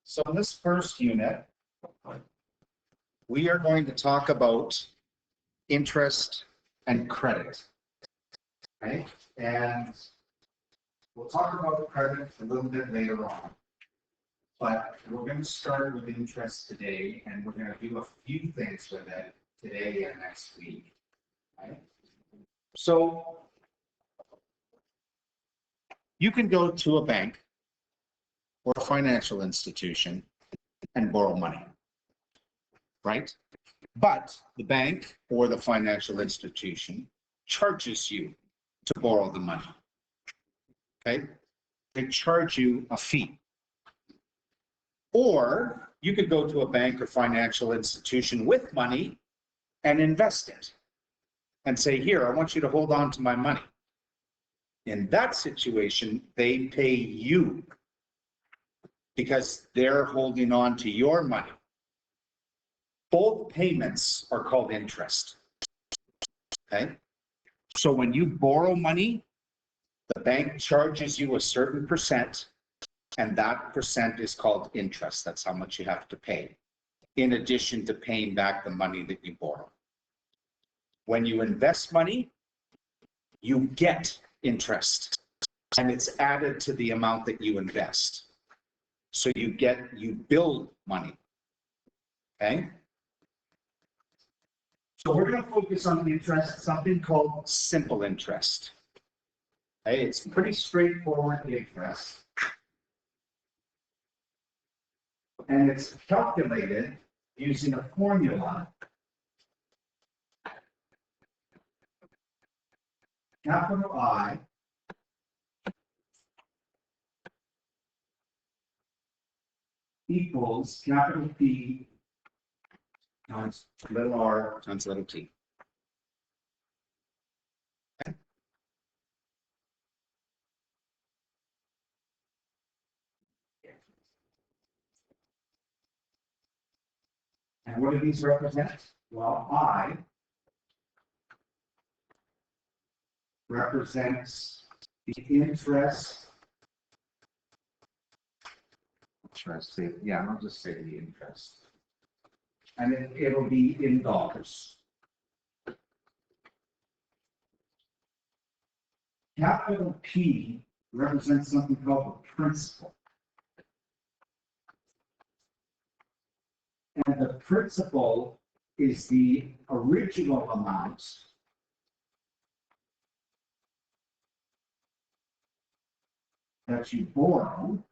So in this first unit, we are going to talk about interest and credit. Okay? And we'll talk about credit a little bit later on. But we're going to start with interest today, and we're going to do a few things with it today and next week. Okay? So you can go to a bank or a financial institution and borrow money, right? But the bank or the financial institution charges you to borrow the money, okay? They charge you a fee. Or you could go to a bank or financial institution with money and invest it and say, here, I want you to hold on to my money. In that situation, they pay you because they're holding on to your money. Both payments are called interest. Okay? So when you borrow money, the bank charges you a certain percent, and that percent is called interest. That's how much you have to pay, in addition to paying back the money that you borrow. When you invest money, you get interest, and it's added to the amount that you invest. So you build money, okay? So we're going to focus on interest, something called simple interest. Okay, it's pretty straightforward interest. And it's calculated using a formula. Capital I equals capital P times little r times little t. Okay. And what do these represent? Well, I represents the interest. I'll just say the interest. And it'll be in dollars. Capital P represents something called the principal. And the principal is the original amount that you borrow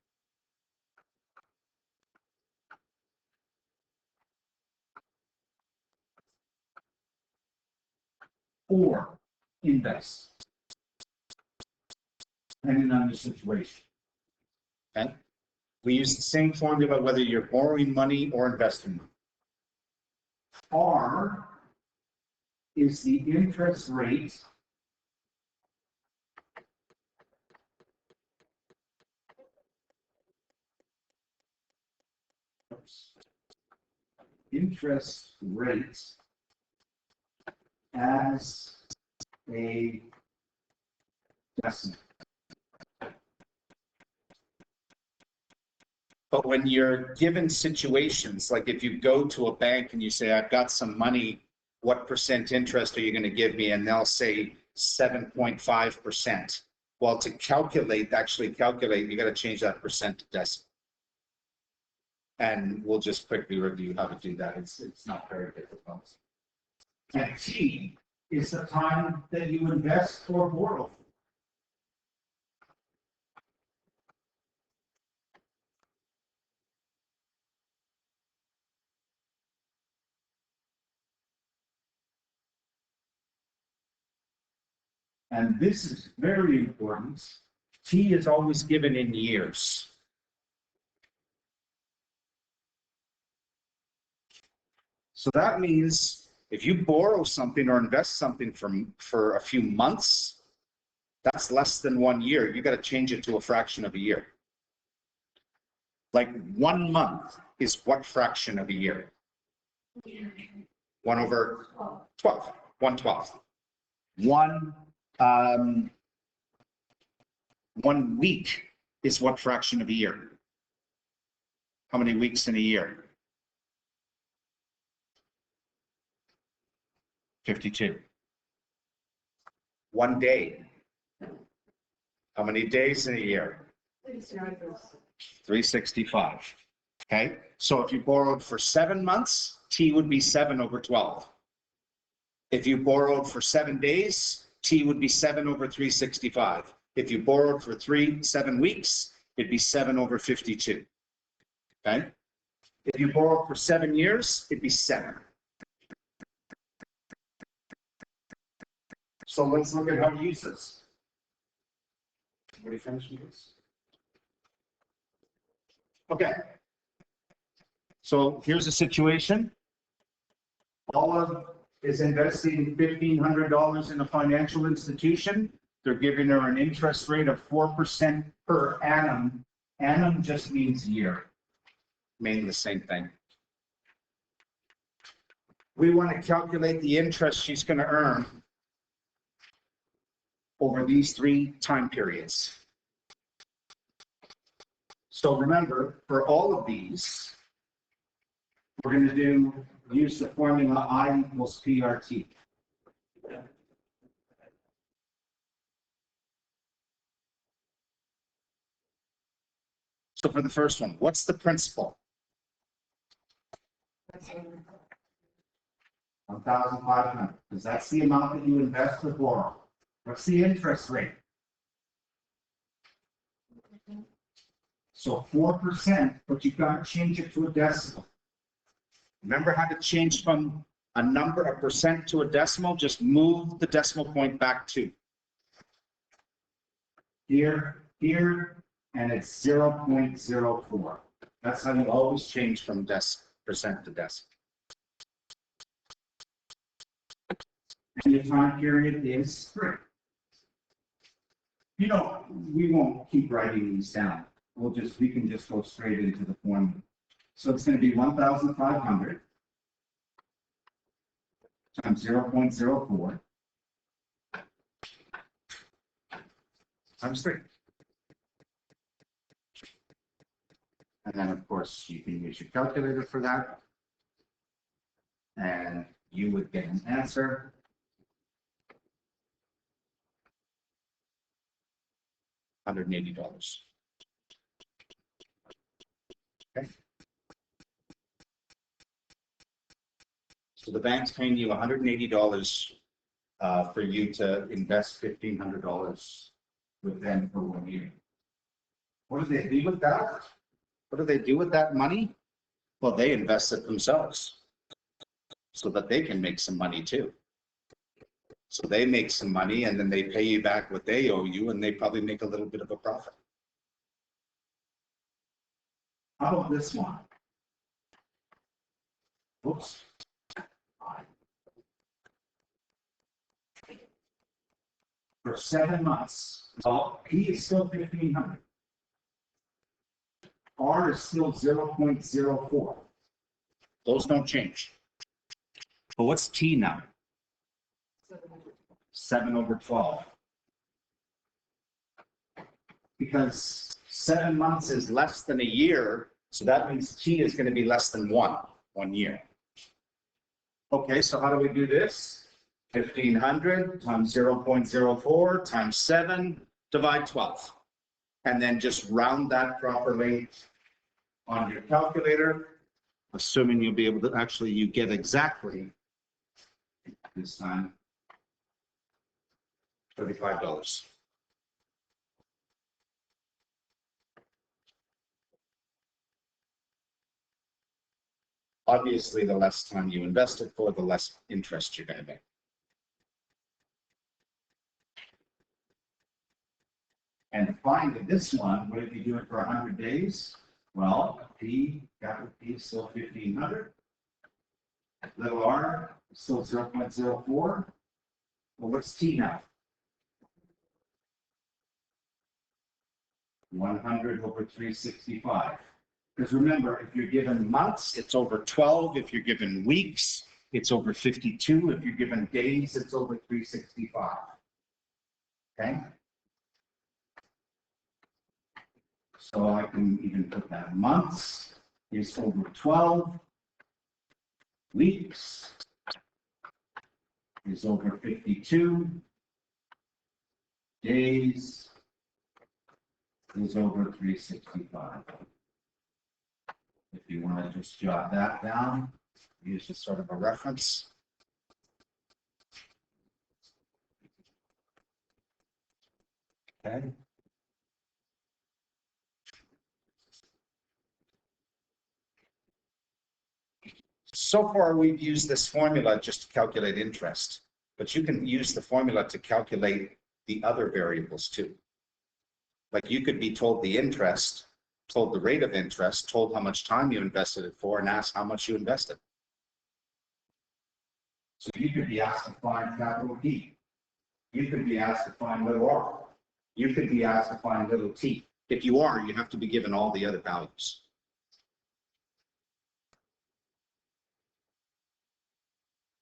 or invest, depending on the situation. Okay? We use the same formula whether you're borrowing money or investing money. R is the interest rate as a decimal. But when you're given situations, like if you go to a bank and you say, I've got some money, what percent interest are you going to give me? And they'll say 7.5%. Well, to actually calculate, you got to change that percent to decimal. And we'll just quickly review how to do that. It's not very difficult. And T is the time that you invest or borrow. And this is very important. T is always given in years. So that means if you borrow something or invest something for a few months, that's less than 1 year. You got to change it to a fraction of a year. Like 1 month is what fraction of a year? 1/12. 1/12. 1 week is what fraction of a year? How many weeks in a year? 52. 1 day. How many days in a year? 365. Okay, so if you borrowed for 7 months, T would be 7 over 12. If you borrowed for 7 days, T would be 7 over 365. If you borrowed for 7 weeks, it'd be 7 over 52. Okay, if you borrowed for 7 years, it'd be 7. So let's look at how to use this. Everybody finished with this? Okay. So here's a situation. Olive is investing $1,500 in a financial institution. They're giving her an interest rate of 4% per annum. Annum just means year. Meaning the same thing. We want to calculate the interest she's going to earn over these 3 time periods. So remember, for all of these, we're going to use the formula I equals PRT. So for the first one, what's the principal? 1,500, because that's the amount that you invest or borrow. What's the interest rate? So 4%, but you've got to change it to a decimal. Remember how to change from a number, a percent to a decimal? Just move the decimal point back 2. Here, and it's 0.04. That's how you always change from percent to decimal. And the time period is 3. You know, we won't keep writing these down. We can just go straight into the formula. So it's going to be 1,500 times 0.04 times 3. And then, of course, you can use your calculator for that. And you would get an answer. $180. Okay. So the bank's paying you $180 for you to invest $1,500 with them for 1 year. What do they do with that? What do they do with that money? Well, they invest it themselves so that they can make some money too. So they make some money and then they pay you back what they owe you, and they probably make a little bit of a profit. How about this one? Oops. For 7 months, well, P is still 1,500. R is still 0.04. Those don't change. But what's T now? 7 over 12. Because 7 months is less than a year, so that means T is going to be less than 1 year. Okay, so how do we do this? 1,500 times 0.04 times 7, divide 12. And then just round that properly on your calculator, assuming you'll be able to actually, you get exactly this time $35. Obviously, the less time you invest it for, the less interest you're going to make. And to find that this one, what if you do it for 100 days? Well, P, capital P is still 1,500. Little r is still 0.04. Well, what's T now? 100 over 365. Because remember, if you're given months, it's over 12. If you're given weeks, it's over 52. If you're given days, it's over 365. Okay? So I can even put that months is over 12 weeks is over 52 days is over 365. If you want to just jot that down, use as sort of a reference. Okay. So far, we've used this formula just to calculate interest, but you can use the formula to calculate the other variables too. Like you could be told the interest, told the rate of interest, told how much time you invested it for, and asked how much you invested. So you could be asked to find capital P. You could be asked to find little r. You could be asked to find little t. If you are, you have to be given all the other values.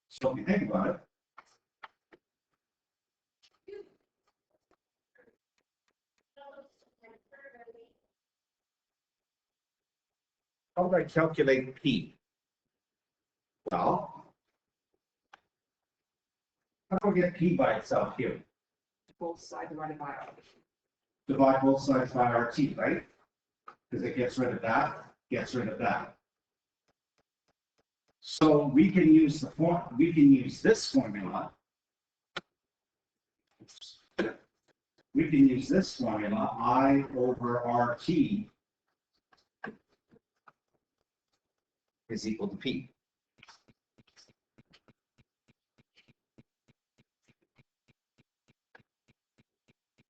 So if you think about it, how do I calculate P? Well, how do I get P by itself here? Both sides divided by R. Divide both sides by RT, right? Because it gets rid of that, gets rid of that. So we can use this formula. We can use this formula, I over RT is equal to P.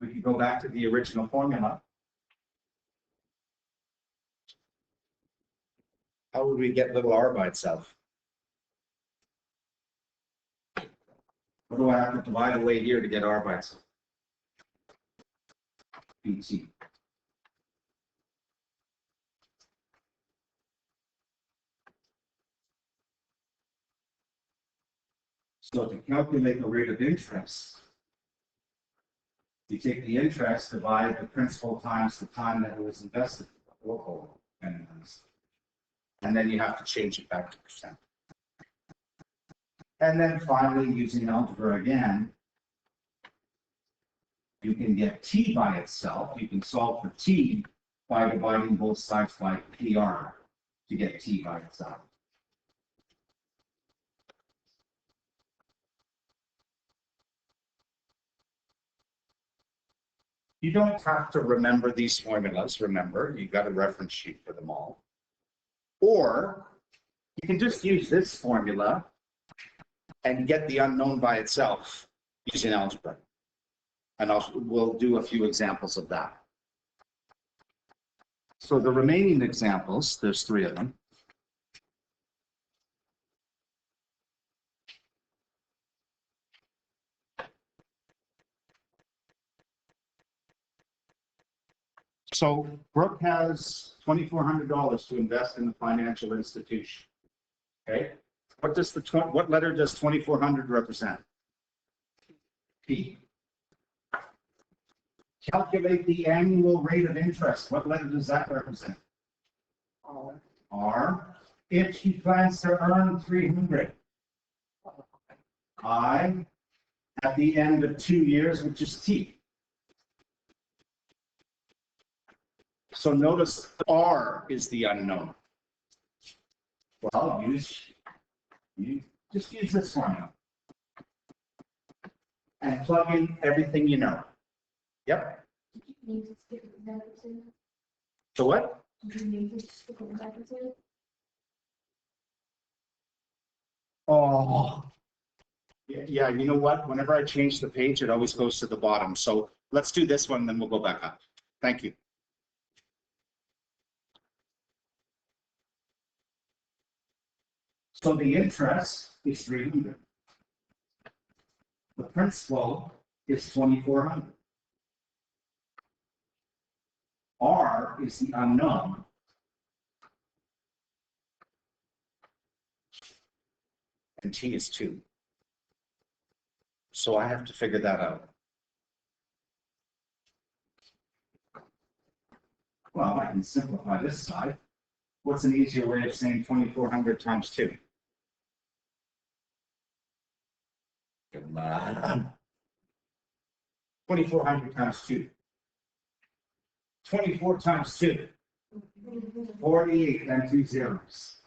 We can go back to the original formula. How would we get little r by itself? What do I have to divide away here to get r by itself? PT. So to calculate the rate of interest, you take the interest, divide the principal times the time that it was invested, and then you have to change it back to percent. And then finally, using algebra again, you can get t by itself. You can solve for t by dividing both sides by PR to get t by itself. You don't have to remember these formulas. Remember, you've got a reference sheet for them all. Or you can just use this formula and get the unknown by itself using algebra. And we'll do a few examples of that. So the remaining examples, there's 3 of them. So Brooke has $2,400 to invest in a financial institution. Okay, what letter does 2,400 represent? P. Calculate the annual rate of interest. What letter does that represent? R. R. If she plans to earn 300. I. At the end of 2 years, which is T. So notice R is the unknown. Well, you just use this formula and plug in everything you know. Yep. So what? Oh. Yeah, you know what? Whenever I change the page, it always goes to the bottom. So let's do this one, then we'll go back up. Thank you. So the interest is 300. The principal is 2,400. R is the unknown. And T is 2. So I have to figure that out. Well, I can simplify this side. What's an easier way of saying 2,400 times 2? Come on. 2,400 times 2. 24 times 2. 48, then 2 zeros.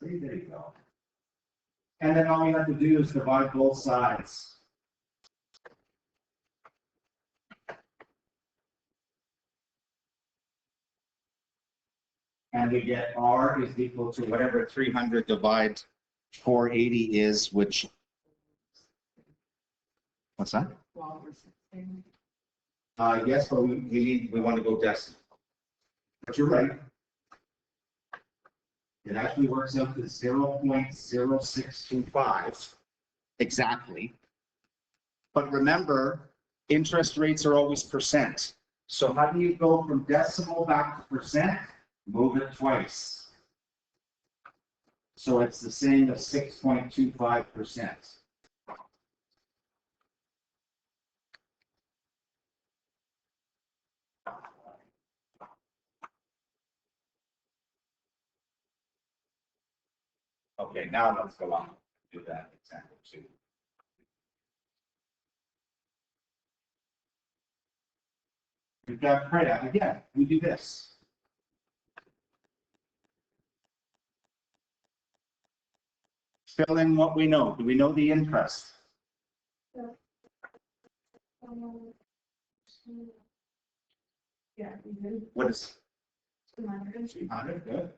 See, there you go. And then all you have to do is divide both sides. And we get R is equal to whatever 300 divide 480 is, which, what's that? 12 or 16. Yes, but we want to go decimal. But you're right. It actually works out to 0.0625 exactly. But remember, interest rates are always percent. So how do you go from decimal back to percent? Move it twice. So it's the same as 6.25%. Okay, now let's go on. Do that example 2. We've got credit. Again, we do this. Fill in what we know. Do we know the interest? Yeah, we do. What is 200. 300? Good.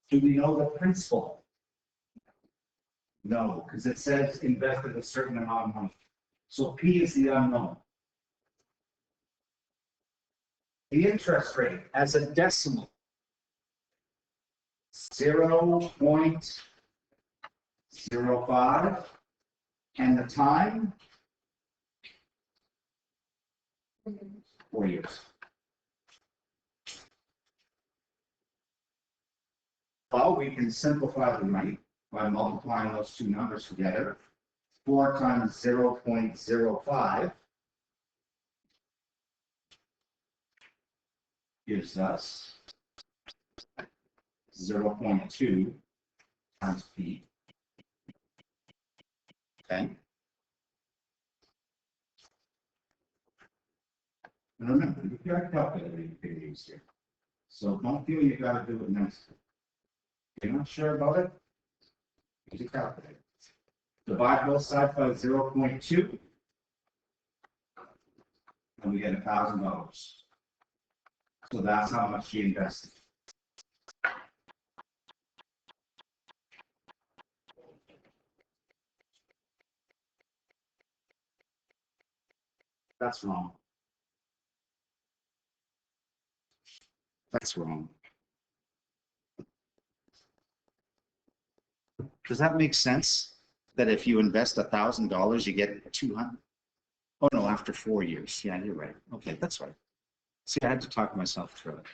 Do we know the principal? No, because it says invested a certain amount of money. So P is the unknown. The interest rate as a decimal. 0.05. And the time? 4 years. Well, we can simplify the rate by multiplying those two numbers together. 4 times 0.05 gives us 0.2 times P. Okay. And remember, you've got a calculator you can use here. So don't feel you got to do it next. If you're not sure about it, use a calculator. Divide both sides by 0.2, and we get $1,000. So that's how much she invested. That's wrong. That's wrong. Does that make sense? That if you invest $1,000, you get 200? Oh no, after 4 years. Yeah, you're right. Okay, that's right. See, I had to talk myself through it.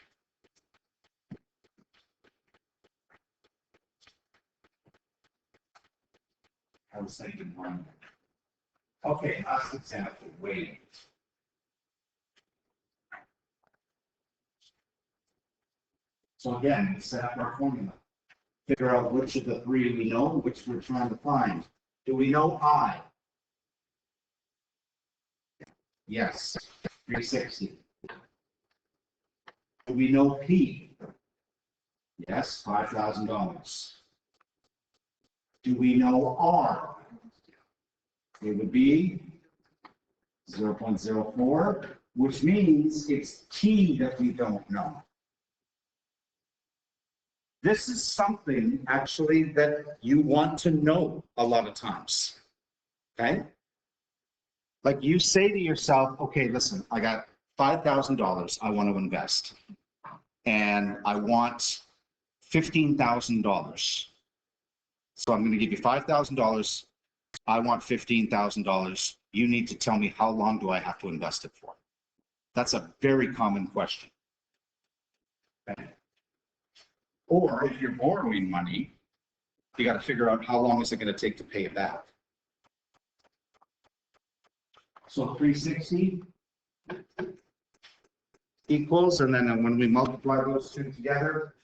I was thinking wrong. Okay, last example, weighting. So again, we set up our formula. Figure out which of the three we know, which we're trying to find. Do we know I? Yes, 360. Do we know P? Yes, $5,000. Do we know R? It would be 0.04, which means it's T that we don't know. This is something actually that you want to know a lot of times, okay? Like you say to yourself, okay, listen, I got $5,000 I want to invest, and I want $15,000. So I'm going to give you $5,000. I want $15,000. You need to tell me how long do I have to invest it for? That's a very common question. Okay. Or if you're borrowing money, you got to figure out how long is it going to take to pay it back. So 360 equals, and then when we multiply those two together,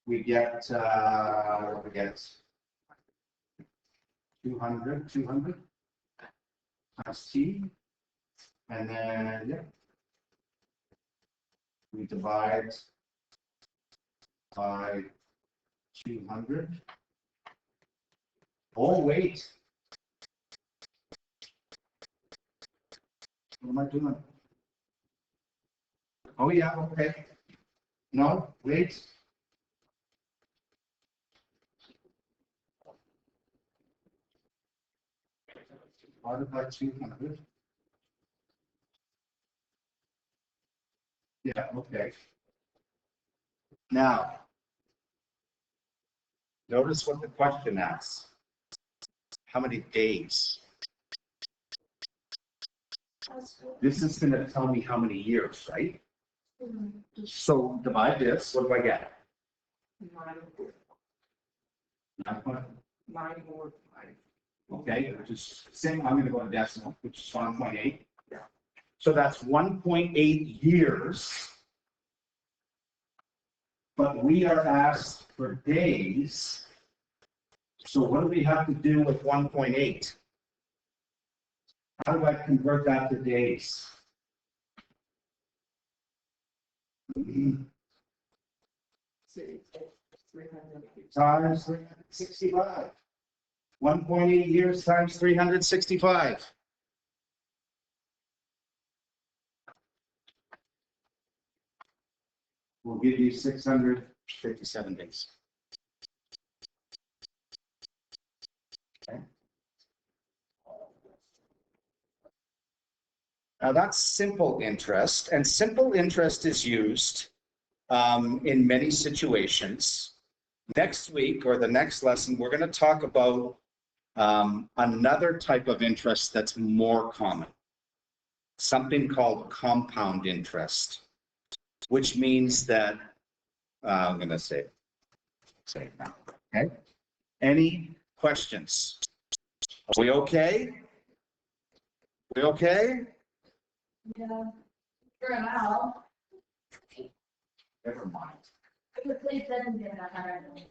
we get, what do we get? 200 times t, and then, yeah, we divide by 200. Oh, wait. What am I doing? Oh, yeah, okay. No, wait. Divided by 200. Yeah, okay. Now, notice what the question asks. How many days? This is going to tell me how many years, right? So divide this, what do I get? 9.5. Okay, which is same, I'm going to go to decimal, which is 1.8. So that's 1.8 years. But we are asked for days. So what do we have to do with 1.8? How do I convert that to days? Times 365. 1.8 years times 365. We'll give you 657 days. Okay. Now that's simple interest, and simple interest is used in many situations. Next week or the next lesson, we're going to talk about another type of interest that's more common, something called compound interest, which means that I'm going to say it now. Okay. Any questions? Are we okay? We okay? Yeah. For now. Never mind. If the place doesn't get 100.